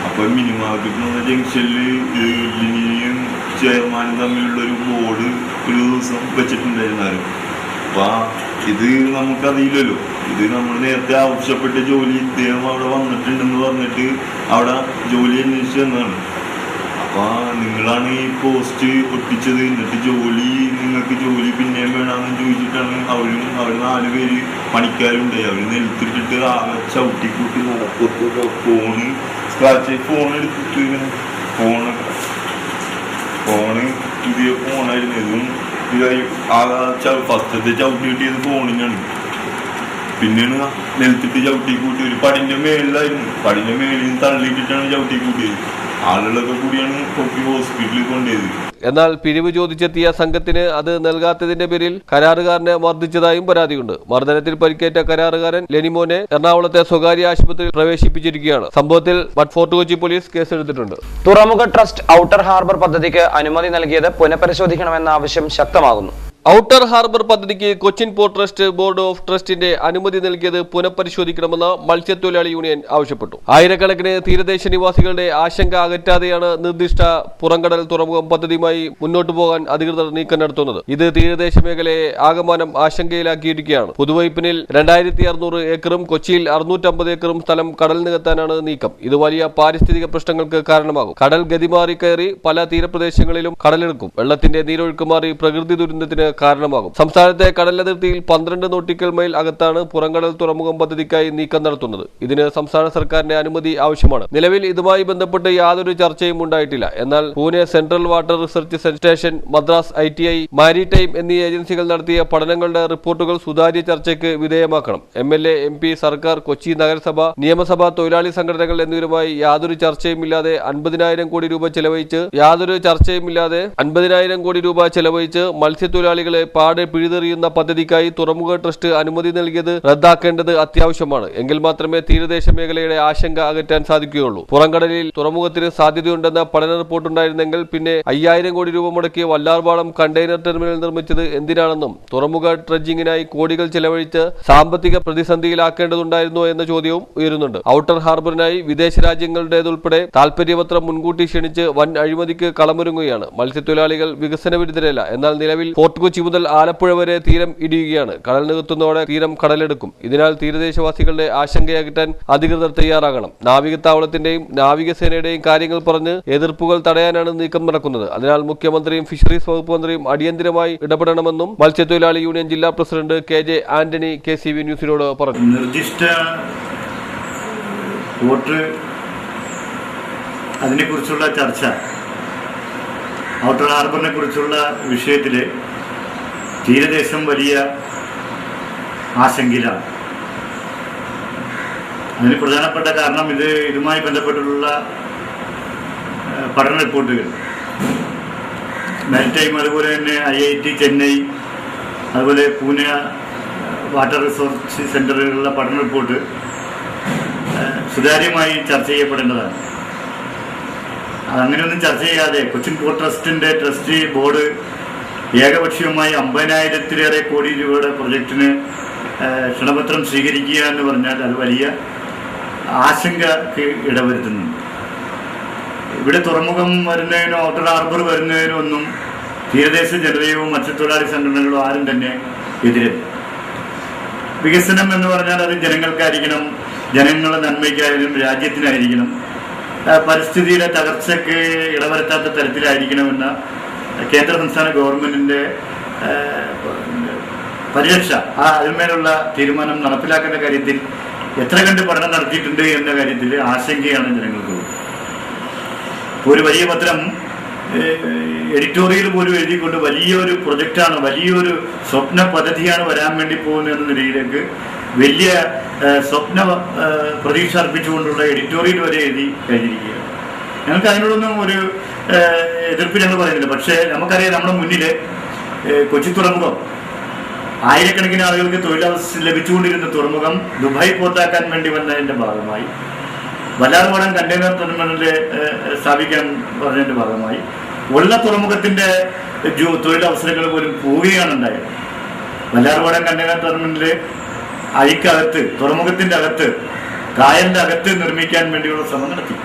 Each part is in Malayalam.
അപ്പോൾ മിനി മാർക്കറ്റ് ജംഗ്ഷനിൽ ലിനിയും ചെയർമാനും തമ്മിലുള്ളൊരു ബോർഡ് ഒരു ദിവസം വെച്ചിട്ടുണ്ടായിരുന്നാലും. അപ്പോൾ ഇത് നമുക്കറിയില്ലല്ലോ. ഇത് നമ്മൾ നേരത്തെ ആവശ്യപ്പെട്ട ജോലി ഇദ്ദേഹം അവിടെ വന്നിട്ടുണ്ടെന്ന് പറഞ്ഞിട്ട് അവിടെ ജോലി അന്വേഷിച്ച് തന്നതാണ്. അപ്പോൾ നിങ്ങളാണ് ഈ പോസ്റ്റ് ഒട്ടിച്ചത്. എന്നിട്ട് നിങ്ങൾക്ക് ജോലി പിന്നെയും വേണമെന്ന് ചോദിച്ചിട്ടാണ് അവർ 4 പേര് പണിക്കാരുണ്ടായി. അവർ നിലത്തിട്ടിട്ട് ആകെ ചവിട്ടിക്കൂട്ടി നടക്കത്ത് ഫോണ് സ്ക്രാച്ച് ഫോൺ എടുത്തിട്ട് ഇങ്ങനെ ഫോണ് പുതിയ ഫോണായിരുന്നു. ഇതും ഫസ്റ്റത്തെ ചവിട്ടി കിട്ടിയത് ഫോണിനാണ്. പിന്നെയാണ് നിലത്തിട്ട് ചവിട്ടി കൂട്ടി ഒരു പടിൻ്റെ മേളിലായിരുന്നു. പടിൻ്റെ മേളിൽ നിന്ന് തള്ളിയിട്ടിട്ടാണ് ചവിട്ടി കൂട്ടിയത്. ആളുകളൊക്കെ കൂടിയാണ് ഹോസ്പിറ്റലിൽ കൊണ്ടുപോയത്. എന്നാൽ പിരിവ് ചോദിച്ചെത്തിയ സംഘത്തിന് അത് നൽകാത്തതിന്റെ പേരിൽ കരാറുകാരനെ മർദ്ദിച്ചതായും പരാതിയുണ്ട്. മർദ്ദനത്തിൽ പരിക്കേറ്റ കരാറുകാരൻ ലെനിമോനെ എറണാകുളത്തെ സ്വകാര്യ ആശുപത്രിയിൽ പ്രവേശിപ്പിച്ചിരിക്കുകയാണ്. സംഭവത്തിൽ ഫോർട്ട് കൊച്ചി പോലീസ് കേസെടുത്തിട്ടുണ്ട്. തുറമുഖ ട്രസ്റ്റ് ഔട്ടർ ഹാർബർ പദ്ധതിക്ക് അനുമതി നൽകിയത് പുനഃപരിശോധിക്കണമെന്ന ആവശ്യം ശക്തമാകുന്നു. ഔട്ടർ ഹാർബർ പദ്ധതിക്ക് Cochin port trust board of ട്രസ്റ്റിന്റെ അനുമതി നൽകിയത് പുനഃപരിശോധിക്കണമെന്ന് മത്സ്യത്തൊഴിലാളി യൂണിയൻ ആവശ്യപ്പെട്ടു. ആയിരക്കണക്കിന് തീരദേശ നിവാസികളുടെ ആശങ്ക അകറ്റാതെയാണ് നിർദ്ദിഷ്ട പുറംകടൽ തുറമുഖം പദ്ധതിയുമായി മുന്നോട്ടു പോകാൻ അധികൃതർ നീക്കം നടത്തുന്നത്. ഇത് തീരദേശ മേഖലയെ ആകമാനം ആശങ്കയിലാക്കിയിരിക്കുകയാണ്. പുതുവൈപ്പിനിൽ 2600 ഏക്കറും കൊച്ചിയിൽ 650 ഏക്കറും സ്ഥലം കടൽ നികത്താനാണ് നീക്കം. ഇത് വലിയ പാരിസ്ഥിതിക പ്രശ്നങ്ങൾക്ക് കാരണമാകും. കടൽ ഗതിമാറി കയറി പല തീരപ്രദേശങ്ങളിലും കടലെടുക്കും. വെള്ളത്തിന്റെ നീരൊഴുക്ക് മാറി പ്രകൃതി ദുരന്തത്തിന് കാരണമാകും. സംസ്ഥാനത്തെ കടലതിർത്തിയിൽ 12 നോട്ടിക്കൽ മൈൽ അകത്താണ് പുറംകടൽ തുറമുഖം പദ്ധതിക്കായി നീക്കം നടത്തുന്നത്. ഇതിന് സംസ്ഥാന സർക്കാരിന്റെ അനുമതി ആവശ്യമാണ്. നിലവിൽ ഇതുമായി ബന്ധപ്പെട്ട് യാതൊരു ചർച്ചയും ഉണ്ടായിട്ടില്ല. എന്നാൽ Pune central water research station, Madras ITI, maritime എന്നീ ഏജൻസികൾ നടത്തിയ പഠനങ്ങളുടെ റിപ്പോർട്ടുകൾ സുതാര്യ ചർച്ചയ്ക്ക് വിധേയമാക്കണം. MLA, MP, സർക്കാർ, കൊച്ചി നഗരസഭ, നിയമസഭ, തൊഴിലാളി സംഘടനകൾ എന്നിവരുമായി യാതൊരു ചർച്ചയുമില്ലാതെ 50,000 കോടി രൂപ ചെലവഴിച്ച് മത്സ്യത്തൊഴിലാളി പാടെ പിഴുതെറിയുന്ന പദ്ധതിക്കായി തുറമുഖ ട്രസ്റ്റ് അനുമതി നൽകിയത് റദ്ദാക്കേണ്ടത് അത്യാവശ്യമാണ്. എങ്കിൽ മാത്രമേ തീരദേശ മേഖലയുടെ ആശങ്ക അകറ്റാൻ സാധിക്കുകയുള്ളൂ. പുറംകടലിൽ തുറമുഖത്തിന് സാധ്യതയുണ്ടെന്ന പഠന റിപ്പോർട്ടുണ്ടായിരുന്നെങ്കിൽ പിന്നെ 5,000 കോടി രൂപ മുടക്കി വല്ലാർപാടം കണ്ടെയ്നർ ടെർമിനൽ നിർമ്മിച്ചത് എന്തിനാണെന്നും തുറമുഖ ഡ്രഡ്ജിങ്ങിനായി കോടികൾ ചെലവഴിച്ച് സാമ്പത്തിക പ്രതിസന്ധിയിലാക്കേണ്ടതുണ്ടായിരുന്നോ എന്ന ചോദ്യവും ഉയരുന്നുണ്ട്. ഔട്ടർ ഹാർബറിനായി വിദേശ രാജ്യങ്ങളുടേതുൾപ്പെടെ താൽപര്യപത്രം മുൻകൂട്ടി ക്ഷണിച്ച് വൻ അഴിമതിക്ക് കളമൊരുങ്ങുകയാണ്. മത്സ്യത്തൊഴിലാളികൾ വികസന വിരുദ്ധരല്ല. എന്നാൽ നിലവിൽ ഫോർട്ട് കൊച്ചി മുതൽ ആലപ്പുഴ വരെ തീരം ഇടിയുകയാണ്. കടൽ നികത്തുന്നതോടെ തീരം കടലെടുക്കും. ഇതിനാൽ തീരദേശവാസികളുടെ ആശങ്കയകറ്റാൻ അധികൃതർ തയ്യാറാകണം. നാവികത്താവളത്തിന്റെയും നാവികസേനയുടെയും കാര്യങ്ങൾ പറഞ്ഞ് എതിർപ്പുകൾ തടയാനാണ് നീക്കം നടക്കുന്നത്. അതിനാൽ മുഖ്യമന്ത്രിയും ഫിഷറീസ് വകുപ്പ് മന്ത്രിയും അടിയന്തരമായി ഇടപെടണമെന്നും മത്സ്യത്തൊഴിലാളി യൂണിയൻ ജില്ലാ പ്രസിഡന്റ് KJ ആന്റണി KCV ന്യൂസിനോട് പറഞ്ഞു. നിർദ്ദിഷ്ട പോർട്ട് അതിനെക്കുറിച്ചുള്ള ചർച്ച, ഔട്ടർ ഹാർബറിനെ കുറിച്ചുള്ള വിഷയത്തിൽ തീരദേശം വലിയ ആശങ്കയിലാണ്. അതിന് പ്രധാനപ്പെട്ട കാരണം ഇതുമായി ബന്ധപ്പെട്ടുള്ള പഠന റിപ്പോർട്ടുകൾ, മാരിടൈം, അതുപോലെ തന്നെ IIT ചെന്നൈ, അതുപോലെ പൂനെ വാട്ടർ റിസോർച്ച് സെൻ്ററുകളിലുള്ള പഠന റിപ്പോർട്ട് സുതാര്യമായി ചർച്ച ചെയ്യപ്പെടേണ്ടതാണ്. അങ്ങനെയൊന്നും ചർച്ച ചെയ്യാതെ കൊച്ചിൻ പോർട്ട് ട്രസ്റ്റിൻ്റെ ട്രസ്റ്റി ബോർഡ് ഏകപക്ഷീയമായി 50,000-ലേറെ കോടി രൂപയുടെ പ്രൊജക്റ്റിന് ക്ഷണപത്രം സ്വീകരിക്കുക എന്ന് പറഞ്ഞാൽ അത് വലിയ ആശങ്കയ്ക്ക് ഇടവരുത്തുന്നുണ്ട്. ഇവിടെ തുറമുഖം വരുന്നതിനോ ഔട്ടർ ഹാർബർ വരുന്നതിനോ ഒന്നും തീരദേശ ജനതയോ മത്സ്യത്തൊഴിലാളി സംഘടനകളോ ആരും തന്നെ എതിരല്ല. വികസനം എന്ന് പറഞ്ഞാൽ അത് ജനങ്ങൾക്കായിരിക്കണം, ജനങ്ങളുടെ നന്മയ്ക്കായാലും രാജ്യത്തിനായിരിക്കണം, പരിസ്ഥിതിയുടെ തകർച്ചയ്ക്ക് ഇടവരുത്താത്ത തരത്തിലായിരിക്കണമെന്ന കേന്ദ്ര സംസ്ഥാന ഗവൺമെൻറ്റിൻ്റെ പരിരക്ഷ, അതിന്മേലുള്ള തീരുമാനം നടപ്പിലാക്കേണ്ട കാര്യത്തിൽ എത്ര കണ്ട് പഠനം നടത്തിയിട്ടുണ്ട് എന്ന കാര്യത്തിൽ ആശങ്കയാണ് ജനങ്ങൾക്ക്. ഒരു വലിയ പത്രം എഡിറ്റോറിയൽ പോലും എഴുതിക്കൊണ്ട് വലിയൊരു പ്രൊജക്റ്റാണ്, വലിയൊരു സ്വപ്ന പദ്ധതിയാണ് വരാൻ വേണ്ടി പോകുന്നത് എന്ന നിലയിലേക്ക് വലിയ സ്വപ്ന പ്രതീക്ഷ അർപ്പിച്ചുകൊണ്ടുള്ള എഡിറ്റോറിയൽ വരെ എഴുതി കഴിഞ്ഞിരിക്കുകയാണ്. ഞങ്ങൾക്ക് അതിനോടൊന്നും ഒരു എതിർപ്പ് ഞങ്ങൾ പറയുന്നില്ല. പക്ഷേ നമുക്കറിയാം, നമ്മുടെ മുന്നിൽ കൊച്ചി തുറമുഖം ആയിരക്കണക്കിന് ആളുകൾക്ക് തൊഴിലവസരം ലഭിച്ചുകൊണ്ടിരുന്ന തുറമുഖം ദുബായ് പോർട്ടാക്കാൻ വേണ്ടി വന്നതിൻ്റെ ഭാഗമായി, വല്ലാർപാടം കണ്ടെയ്നർ ടെർമിനൽ സ്ഥാപിക്കാൻ പറഞ്ഞതിൻ്റെ ഭാഗമായി ഉള്ള തുറമുഖത്തിൻ്റെ തൊഴിലവസരങ്ങൾ പോലും പോവുകയാണ് ഉണ്ടായത്. വല്ലാർപാടം കണ്ടെയ്നർ ടെർമിനൽ അഴിക്കകത്ത്, തുറമുഖത്തിൻ്റെ അകത്ത് കായലിന്റെ അകത്ത് നിർമ്മിക്കാൻ വേണ്ടിയുള്ള ശ്രമം നടത്തി.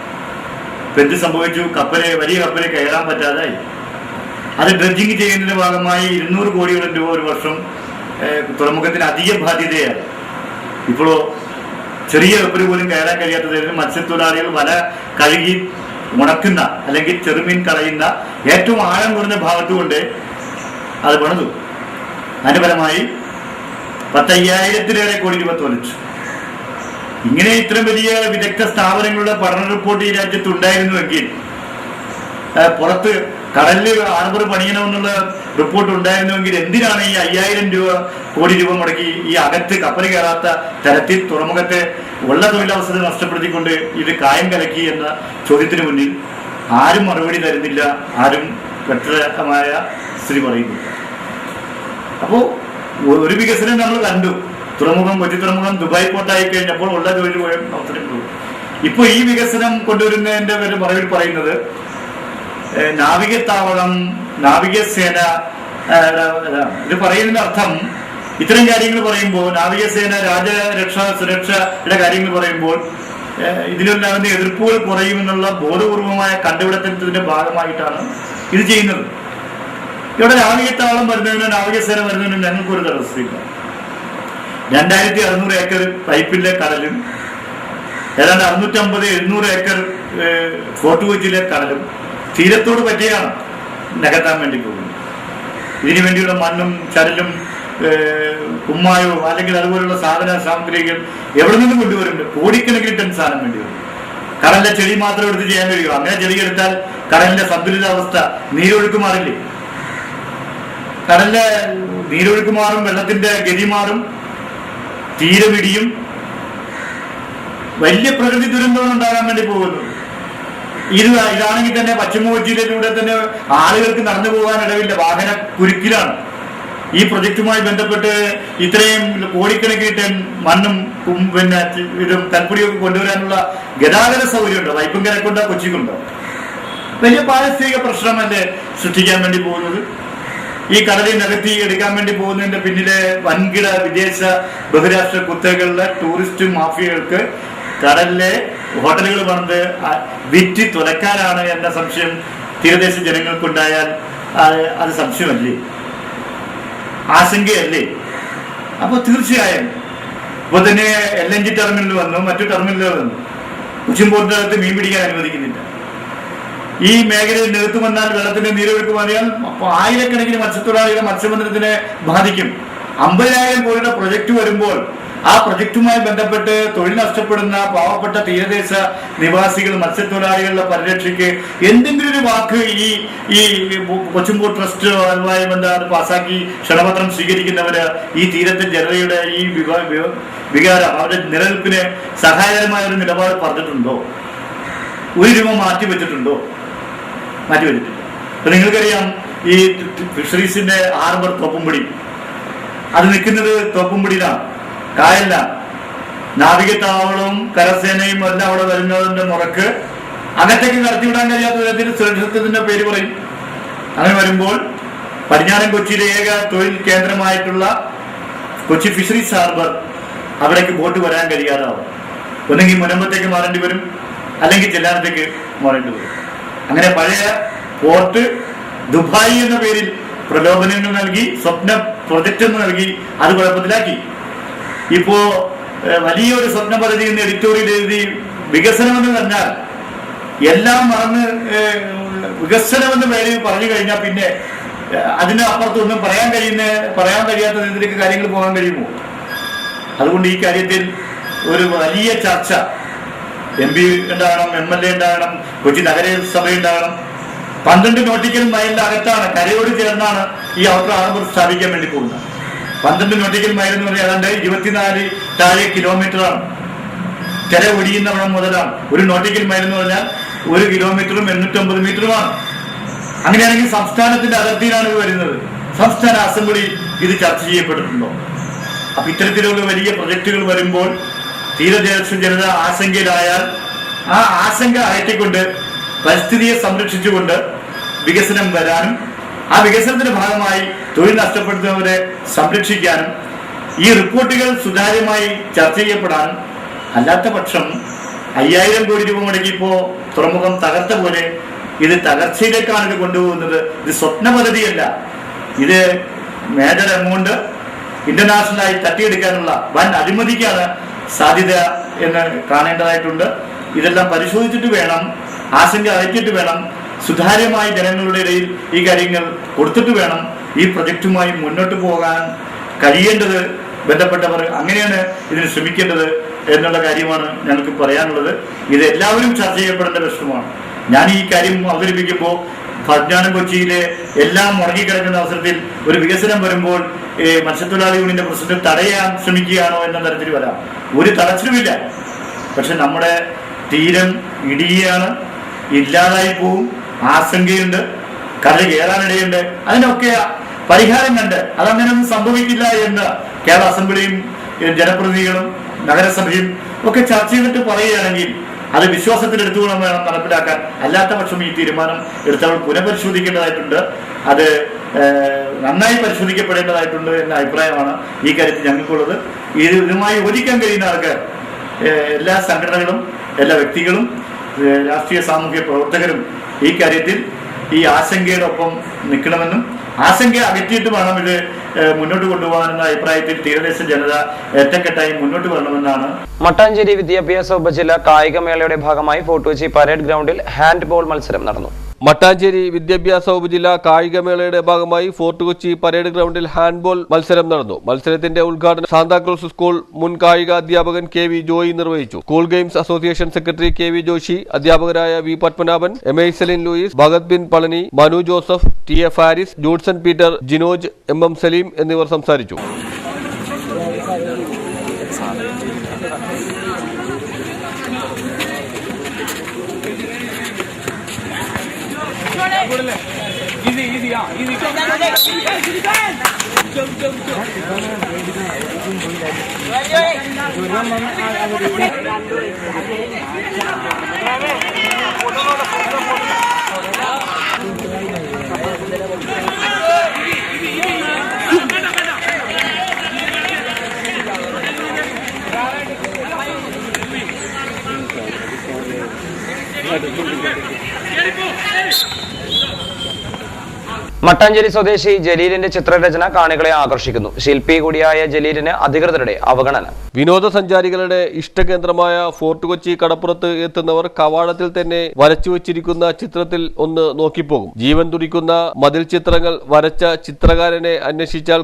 എന്ത് സംഭവിച്ചു? വലിയ കപ്പല് കയറാൻ പറ്റാതായി. അത് ഡ്രഡ്ജിങ് ചെയ്യുന്നതിന്റെ ഭാഗമായി 200 കോടിയോളം രൂപ ഒരു വർഷം തുറമുഖത്തിന് അധിക ബാധ്യതയാണ്. ഇപ്പോഴോ ചെറിയ കപ്പല് പോലും കയറാൻ കഴിയാത്തതിന് മത്സ്യത്തൊഴിലാളികൾ വല കഴുകി ഉണക്കുന്ന അല്ലെങ്കിൽ ചെറുമീൻ കളയുന്ന ഏറ്റവും ആഴം കുറഞ്ഞ ഭാഗത്തുകൊണ്ട് അത് പണിതു. അതിന്റെ ഫലമായി 10,000-ലേറെ കോടി രൂപ തോന്നിച്ചു. ഇങ്ങനെ ഇത്രയും വലിയ വിദഗ്ധ സ്ഥാപനങ്ങളുടെ പഠന റിപ്പോർട്ട് ഈ രാജ്യത്ത് ഉണ്ടായിരുന്നുവെങ്കിൽ, പുറത്ത് കടലിൽ ഹാർബർ പണിയണമെന്നുള്ള റിപ്പോർട്ട് ഉണ്ടായിരുന്നുവെങ്കിൽ എന്തിനാണ് ഈ 5,000 കോടി രൂപ മുടക്കി ഈ അകത്ത് കപ്പൽ കയറാത്ത തരത്തിൽ തുറമുഖത്തെ ഉള്ള തൊഴിലവസരം നഷ്ടപ്പെടുത്തിക്കൊണ്ട് ഇത് കായം കലക്കി എന്ന ചോദ്യത്തിന് മുന്നിൽ ആരും മറുപടി തരുന്നില്ല, ആരും വ്യക്തമായ സ്ഥിതി പറയുന്നു. അപ്പോൾ ഒരു വികസനം നമ്മൾ കണ്ടു. കൊച്ചി തുറമുഖം ദുബായ് പോർട്ടായി കഴിഞ്ഞപ്പോൾ ഉള്ള ജോലി പോയ അവസരങ്ങൾ. ഇപ്പൊ ഈ വികസനം കൊണ്ടുവരുന്നതിന്റെ മറവിൽ പറയുന്നത് നാവികത്താവളം, നാവികസേന, ഇത് പറയുന്നതിന്റെ അർത്ഥം ഇത്തരം കാര്യങ്ങൾ പറയുമ്പോൾ നാവികസേന, രാജ്യരക്ഷ, സുരക്ഷയുടെ കാര്യങ്ങൾ പറയുമ്പോൾ ഇതിലുണ്ടാകുന്ന എതിർപ്പുകൾ കുറയുമെന്നുള്ള ബോധപൂർവമായ കണ്ടുപിടുത്തത്തിന്റെ ഭാഗമായിട്ടാണ് ഇത് ചെയ്യുന്നത്. ഇവിടെ നാവികത്താവളം വരുന്നതിനോ നാവികസേന വരുന്നതിനോ ഞങ്ങൾക്കൊരു തടസ്സമില്ല. 2,600 ഏക്കർ പൈപ്പിലെ കടലും ഏതാണ്ട് 650-700 ഏക്കർ ഫോർട്ട് കൊച്ചിയിലെ കടലും തീരത്തോട് പറ്റിയാണ് നികത്താൻ വേണ്ടി പോകുന്നത്. ഇതിനു വേണ്ടിയുള്ള മണ്ണും ചരലും കുമ്മായവും അല്ലെങ്കിൽ അതുപോലുള്ള സാമഗ്രികൾ എവിടെ നിന്ന് കൊണ്ടുവരുന്നുണ്ട്? കോടിക്കണക്കിന് ടൺ സാധനം വേണ്ടി വരും. കടലിലെ ചെടി മാത്രം എടുത്ത് ചെയ്യാൻ കഴിയുമോ? അങ്ങനെ ചെടി എടുത്താൽ കടലിന്റെ സന്തുലിതാവസ്ഥ, നീരൊഴുക്ക് മാറില്ലേ? കടലിലെ നീരൊഴുക്ക് മാറും, വെള്ളത്തിന്റെ ഗതി മാറും, തീരമിടിയും, വലിയ പ്രകൃതി ദുരന്തമാണ് ഉണ്ടാകാൻ വേണ്ടി പോകുന്നത്. ഇതാണെങ്കിൽ തന്നെ പശ്ചിമ കൊച്ചിയിലൂടെ തന്നെ ആളുകൾക്ക് നടന്നു പോകാൻ ഇടവില്ല, വാഹന കുരുക്കിലാണ്. ഈ പ്രൊജക്റ്റുമായി ബന്ധപ്പെട്ട് ഇത്രയും കോടിക്കണക്കിന് ടൺ മണ്ണും ഇതും കൽപ്പൊടിയൊക്കെ കൊണ്ടുവരാനുള്ള ഗതാഗത സൗകര്യമുണ്ടോ? വൈപ്പങ്കരക്കുണ്ടോ, കൊച്ചിക്കുണ്ടോ? വലിയ പാരിസ്ഥിതിക പ്രശ്നമല്ലേ സൃഷ്ടിക്കാൻ വേണ്ടി പോകുന്നത്? ഈ കടലിൽ നികത്തി എടുക്കാൻ വേണ്ടി പോകുന്നതിന്റെ പിന്നിലെ വൻകിട വിദേശ ബഹുരാഷ്ട്ര കുത്തകളുടെ ടൂറിസ്റ്റ് മാഫിയകൾക്ക് കടലിലെ ഹോട്ടലുകൾ പണിത് വിറ്റ് തുലക്കാനാണ് എന്ന സംശയം തീരദേശ ജനങ്ങൾക്കുണ്ടായാൽ അത് സംശയമല്ലേ, ആശങ്കയല്ലേ? അപ്പൊ തീർച്ചയായും ഇപ്പൊ തന്നെ LNG ടെർമിനൽ വന്നു, മറ്റു ടെർമിനലുകൾ വന്നു. കൊച്ചിൻ പോർട്ടിനകത്ത് മീൻ പിടിക്കാൻ അനുവദിക്കുന്നില്ല. ഈ മേഖലയിൽ നികത്തു വന്നാൽ വെള്ളത്തിന്റെ നീരൊഴുക്ക് മാറിയാൽ ആയിരക്കണക്കിന് മത്സ്യത്തൊഴിലാളികളെ മത്സ്യബന്ധനത്തിനെ ബാധിക്കും. 50,000 കോടിയുടെ പ്രൊജക്ട് വരുമ്പോൾ ആ പ്രൊജക്റ്റുമായി ബന്ധപ്പെട്ട് തൊഴിൽ നഷ്ടപ്പെടുന്ന പാവപ്പെട്ട തീരദേശ നിവാസികൾ, മത്സ്യത്തൊഴിലാളികളുടെ പരിരക്ഷയ്ക്ക് എന്തെങ്കിലും ഒരു വാക്ക് ഈ കൊച്ചിൻ പോർട്ട് ട്രസ്റ്റ് അതുമായി ബന്ധപ്പെട്ട് പാസാക്കി ക്ഷണപത്രം സ്വീകരിക്കുന്നവര് ഈ തീരത്തെ ജനതയുടെ ഈ വികാരം, അവരുടെ നിലനിൽപ്പിന് സഹായകരമായ ഒരു നിലപാട് പറഞ്ഞിട്ടുണ്ടോ? ഒരു രൂപ മാറ്റിവെച്ചിട്ടുണ്ടോ? മാറ്റിവെച്ചിട്ടില്ല. അപ്പൊ നിങ്ങൾക്കറിയാം, ഈ ഫിഷറീസിന്റെ ഹാർബർ തോപ്പുംപടി, അത് നിൽക്കുന്നത് തോപ്പുംപടിയിലാണ്, കായലിലാണ്. നാവികത്താവളവും കരസേനയും എല്ലാം അവിടെ വരുന്നതിന്റെ മുറക്ക് അകത്തേക്ക് കടത്തിവിടാൻ കഴിയാത്ത വിധത്തിൽ സുരക്ഷിതത്വത്തിന്റെ പേര് പറയും. അങ്ങനെ വരുമ്പോൾ പടിഞ്ഞാറൻ കൊച്ചിയിലെ ഏക തൊഴിൽ കേന്ദ്രമായിട്ടുള്ള കൊച്ചി ഫിഷറീസ് ഹാർബർ, അവിടേക്ക് ബോട്ട് വരാൻ കഴിയാതാവും. ഒന്നെങ്കിൽ മുനമ്പത്തേക്ക് മാറേണ്ടി വരും, അല്ലെങ്കിൽ ചെല്ലാനത്തേക്ക് മാറേണ്ടി വരും. അങ്ങനെ പഴയ പോർട്ട് ദുബായ് എന്ന പേരിൽ പ്രലോഭനങ്ങൾ നൽകി, സ്വപ്ന പ്രൊജക്ട് എന്ന് നൽകി അത് കുഴപ്പത്തിലാക്കി. ഇപ്പോ വലിയൊരു സ്വപ്ന പദ്ധതി എന്ന് എഡിറ്റോറിയൽ എഴുതി വികസനമെന്ന് പറഞ്ഞാൽ എല്ലാം മറന്ന് വികസനമെന്ന് പേര് പറഞ്ഞു കഴിഞ്ഞാൽ പിന്നെ അതിന് അപ്പുറത്തൊന്നും പറയാൻ കഴിയാത്ത രീതിയിലേക്ക് കാര്യങ്ങൾ പോകാൻ കഴിയുമോ? അതുകൊണ്ട് ഈ കാര്യത്തിൽ ഒരു വലിയ ചർച്ച MP ഉണ്ടാകണം, MLA ഉണ്ടാകണം, കൊച്ചി നഗരസഭ ഉണ്ടാകണം. 12 നോട്ടിക്കൽ മൈലിന്റെ അകത്താണ്, കരയോട് ചേർന്നാണ് ഈ ഔട്ടർ ഹാർബർ സ്ഥാപിക്കാൻ വേണ്ടി പോകുന്നത്. 12 നോട്ടിക്കൽ മൈൽ എന്ന് പറഞ്ഞാൽ ഏതാണ്ട് 24 താഴെ കിലോമീറ്ററാണ്. കര ഒടിയുന്നവിടം മുതലാണ്. ഒരു നോട്ടിക്കൽ മൈൽ എന്ന് പറഞ്ഞാൽ 1 കിലോമീറ്ററും 850 മീറ്ററുമാണ്. അങ്ങനെയാണെങ്കിൽ സംസ്ഥാനത്തിന്റെ അതിർത്തിയിലാണ് ഇത് വരുന്നത്. സംസ്ഥാന അസംബ്ലി ഇത് ചർച്ച ചെയ്യപ്പെട്ടിട്ടുണ്ടോ? അപ്പൊ ഇത്തരത്തിലുള്ള വലിയ പ്രൊജക്ടുകൾ വരുമ്പോൾ തീരദേശ ജനത ആശങ്കയിലായാൽ ആ ആശങ്ക അകറ്റിക്കൊണ്ട് പരിസ്ഥിതിയെ സംരക്ഷിച്ചുകൊണ്ട് വികസനം വരാനും ആ വികസനത്തിന്റെ ഭാഗമായി തൊഴിൽ നഷ്ടപ്പെടുത്തുന്നവരെ സംരക്ഷിക്കാനും ഈ റിപ്പോർട്ടുകൾ സുതാര്യമായി ചർച്ച ചെയ്യപ്പെടാനും അല്ലാത്ത പക്ഷം 5000 കോടി രൂപ മുടക്കിയപ്പോൾ തുറമുഖം തകർത്ത പോലെ ഇത് തകർച്ചയിലേക്കാണ് ഇത് കൊണ്ടുപോകുന്നത്. ഇത് സ്വപ്ന പദ്ധതിയല്ല, ഇത് മേജർ എമൗണ്ട് ഇന്റർനാഷണലായി തട്ടിയെടുക്കാനുള്ള വൻ അഴിമതിക്കാണ് സാധ്യത എന്ന് കാണേണ്ടതായിട്ടുണ്ട്. ഇതെല്ലാം പരിശോധിച്ചിട്ട് വേണം, ആശങ്ക അകറ്റിയിട്ട് വേണം, സുതാര്യമായി ജനങ്ങളുടെ ഇടയിൽ ഈ കാര്യങ്ങൾ കൊടുത്തിട്ട് വേണം ഈ പ്രൊജക്റ്റുമായി മുന്നോട്ട് പോകാൻ കഴിയേണ്ടത്. ബന്ധപ്പെട്ടവർ അങ്ങനെയാണ് ഇതിന് ശ്രമിക്കേണ്ടത് എന്നുള്ള കാര്യമാണ് ഞങ്ങൾക്ക് പറയാനുള്ളത്. ഇത് എല്ലാവരും ചർച്ച ചെയ്യപ്പെടേണ്ട പ്രശ്നമാണ്. ഞാൻ ഈ കാര്യം അവതരിപ്പിക്കുമ്പോൾ പടിഞ്ഞാറൻ കൊച്ചിയിലെ എല്ലാം മുടങ്ങിക്കിടക്കുന്ന അവസരത്തിൽ ഒരു വികസനം വരുമ്പോൾ മത്സ്യത്തൊഴിലാളി യൂണിയന്റെ പ്രസിഡന്റ് തടയാൻ ശ്രമിക്കുകയാണോ എന്ന തരത്തിൽ വരാം. ഒരു തടസ്സവുമില്ല. പക്ഷെ നമ്മുടെ തീരം ഇടിയാണ്, ഇല്ലാതായി പോവും, ആശങ്കയുണ്ട്, കടൽ കയറാനിടയുണ്ട്. അതിനൊക്കെ പരിഹാരം കണ്ട് അതങ്ങനെയൊന്നും സംഭവിക്കില്ല എന്ന് കേരള അസംബ്ലിയും ജനപ്രതിനിധികളും നഗരസഭയും ഒക്കെ ചർച്ച ചെയ്തിട്ട് പറയുകയാണെങ്കിൽ അത് വിശ്വാസത്തിലെടുത്തുകൊണ്ട് വേണം നടപ്പിലാക്കാൻ. അല്ലാത്ത പക്ഷം ഈ തീരുമാനം എടുത്തവർ പുനഃപരിശോധിക്കേണ്ടതായിട്ടുണ്ട്. അത് നന്നായി പരിശോധിക്കപ്പെടേണ്ടതായിട്ടുണ്ട് എന്ന അഭിപ്രായമാണ് ഈ കാര്യത്തിൽ ഞങ്ങൾക്കുള്ളത്. ഇതുമായി യോജിക്കാൻ കഴിയുന്ന ആൾക്കാർ, എല്ലാ സംഘടനകളും, എല്ലാ വ്യക്തികളും, രാഷ്ട്രീയ സാമൂഹ്യ പ്രവർത്തകരും ഈ കാര്യത്തിൽ ഈ ആശങ്കയുടെ ഒപ്പം നിൽക്കണമെന്നും ആശങ്ക അകറ്റിയിട്ട് വേണം ഇത് മുന്നോട്ട് കൊണ്ടുപോകാനെന്ന അഭിപ്രായത്തിൽ തീരദേശ ജനത ഒറ്റക്കെട്ടായി മുന്നോട്ട് വരണമെന്നാണ്. മട്ടാഞ്ചേരി വിദ്യാഭ്യാസ ഉപജില്ല കായികമേളയുടെ ഭാഗമായി ഫോർട്ട് കൊച്ചി പരേഡ് ഗ്രൗണ്ടിൽ ഹാൻഡ് ബോൾ മത്സരം നടന്നു. മട്ടാഞ്ചേരി വിദ്യാഭ്യാസ ഉപജില്ല കായികമേളയുടെ ഭാഗമായി ഫോർട്ട് കൊച്ചി പരേഡ് ഗ്രൗണ്ടിൽ ഹാൻഡ്ബോൾ മത്സരം നടന്നു. മത്സരത്തിന്റെ ഉദ്ഘാടനം സാന്താക്രൂസ് സ്കൂൾ മുൻ കായിക അധ്യാപകൻ KV ജോയി നിർവഹിച്ചു. School games association secretary KV Joshi, അധ്യാപകരായ V Padmanabhan, MA Celine Louis, Bhagath Bin Palani, Manu Joseph, TF Haris, Judson Peter, Jinoj, MM Saleem എന്നിവർ സംസാരിച്ചു. മട്ടാഞ്ചേരി സ്വദേശി ജലീലിന്റെ ചിത്രരചന കാണികളെ ആകർഷിക്കുന്നു. ശില്പി കൂടിയായ ജലീലിന് അധികൃതരുടെ അവഗണന. വിനോദസഞ്ചാരികളുടെ ഇഷ്ടകേന്ദ്രമായ ഫോർട്ട് കൊച്ചി കടപ്പുറത്ത് എത്തുന്നവർ കവാടത്തിൽ തന്നെ വരച്ചു വച്ചിരിക്കുന്ന ചിത്രത്തിൽ ഒന്ന് നോക്കിപ്പോകും. ജീവൻ തുടിക്കുന്ന മതിൽ ചിത്രങ്ങൾ വരച്ച ചിത്രകാരനെ അന്വേഷിച്ചാൽ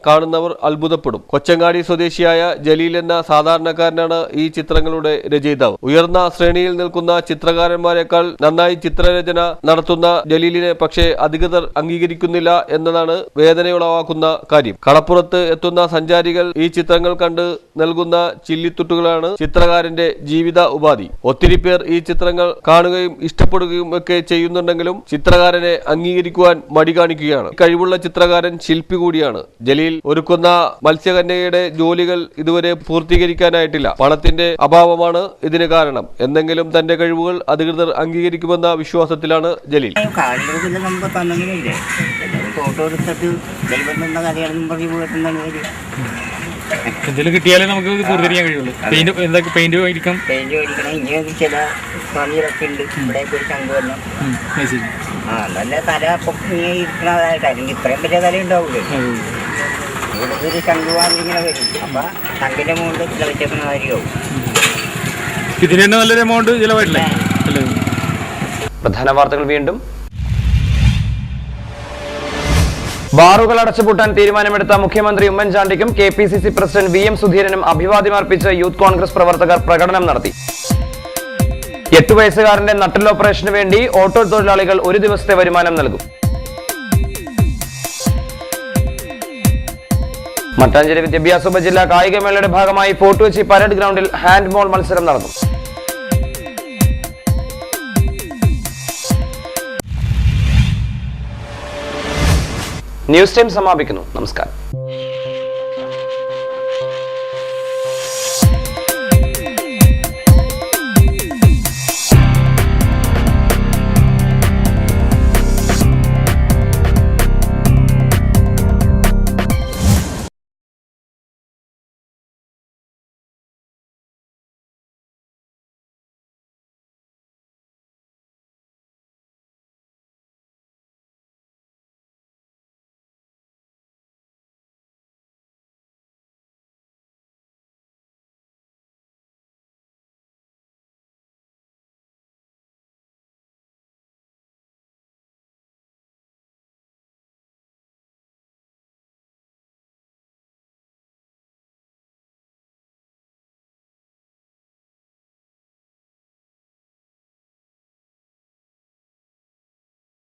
കാണുന്നവർ അത്ഭുതപ്പെടും. കൊച്ചങ്ങാടി സ്വദേശിയായ ജലീൽ എന്ന സാധാരണക്കാരനാണ് ഈ ചിത്രങ്ങളുടെ രചയിതാവ്. ഉയർന്ന ശ്രേണിയിൽ നിൽക്കുന്ന ചിത്രകാരന്മാരെക്കാൾ നന്നായി ചിത്രരചന നടത്തുന്ന ജലീലിനെ പക്ഷേ അധികൃതർ അംഗീകരിക്കുന്നില്ല എന്നതാണ് വേദനയുളവാക്കുന്ന കാര്യം. കടപ്പുറത്ത് എത്തുന്ന സഞ്ചാരികൾ ഈ ചിത്രങ്ങൾ കണ്ട് നൽകുന്ന ചില്ലിത്തുട്ടുകളാണ് ചിത്രകാരന്റെ ജീവിത ഉപാധി. ഒത്തിരി പേർ ഈ ചിത്രങ്ങൾ കാണുകയും ഇഷ്ടപ്പെടുകയും ഒക്കെ ചെയ്യുന്നുണ്ടെങ്കിലും ചിത്രകാരനെ അംഗീകരിക്കുവാൻ മടി കാണിക്കുകയാണ്. കഴിവുള്ള ചിത്രകാരൻ ശില്പി കൂടിയാണ്. ജലീൽ ഒരുക്കുന്ന മത്സ്യകന്യകയുടെ ജോലികൾ ഇതുവരെ പൂർത്തീകരിക്കാനായിട്ടില്ല. പണത്തിന്റെ അഭാവമാണ് ഇതിന് കാരണം. എന്തെങ്കിലും തന്റെ കഴിവുകൾ അധികൃതർ അംഗീകരിക്കുമെന്ന വിശ്വാസത്തിലാണ് ജലീൽ. ഫോട്ടോ എടുത്തിട്ട് ദൈവം നിന്ന കഥയാണെന്നും പറഞ്ഞ് പോയിട്ടുണ്ടാണ്. എന്തെങ്കിലും കിട്ടിയാലേ നമുക്ക് പൂർത്തീകരിക്കാൻ കഴിയുള്ളൂ. പെയിന്റ് മേടിക്കണം. ഇങ്ങനെ ചില പണികളൊക്കെ ഉണ്ട്. ഇവിടെ ഒരു ശംഖ് വരണം. നല്ല തല ഇങ്ങനെ ഇരിക്കണതായിട്ട് അല്ലെങ്കിൽ ഇത്രയും വലിയ തല ഉണ്ടാവില്ലേ. ഇവിടെ ഒരു ശംഖുവാൻ ഇങ്ങനെ വരും. അപ്പൊ ശംഖിന്റെ മുകളിൽ ചില വെച്ചേക്കുന്ന കാര്യമാവും. ഇതിന് തന്നെ നല്ലൊരു എമൗണ്ട് ചിലവായിട്ടില്ലേ? പ്രധാന വാർത്തകൾ വീണ്ടും. ബാറുകൾ അടച്ചുപൂട്ടാൻ തീരുമാനമെടുത്ത മുഖ്യമന്ത്രി ഉമ്മൻചാണ്ടിക്കും KPCC പ്രസിഡന്റ് VM സുധീരനും അഭിവാദ്യം അർപ്പിച്ച് യൂത്ത് കോൺഗ്രസ് പ്രവർത്തകർ പ്രകടനം നടത്തി. 8 വയസ്സുകാരന്റെ നട്ടൽ ഓപ്പറേഷന് വേണ്ടി ഓട്ടോ തൊഴിലാളികൾ ഒരു ദിവസത്തെ വരുമാനം നൽകും. മട്ടാഞ്ചേരി വിദ്യാഭ്യാസ ഉപജില്ല കായികമേളയുടെ ഭാഗമായി ഫോർട്ട് കൊച്ചി പരേഡ് ഗ്രൗണ്ടിൽ ഹാൻഡ് ബോൾ മത്സരം നടന്നു. ന്യൂസ് ടൈം സമാപിക്കുന്നു. നമസ്കാരം.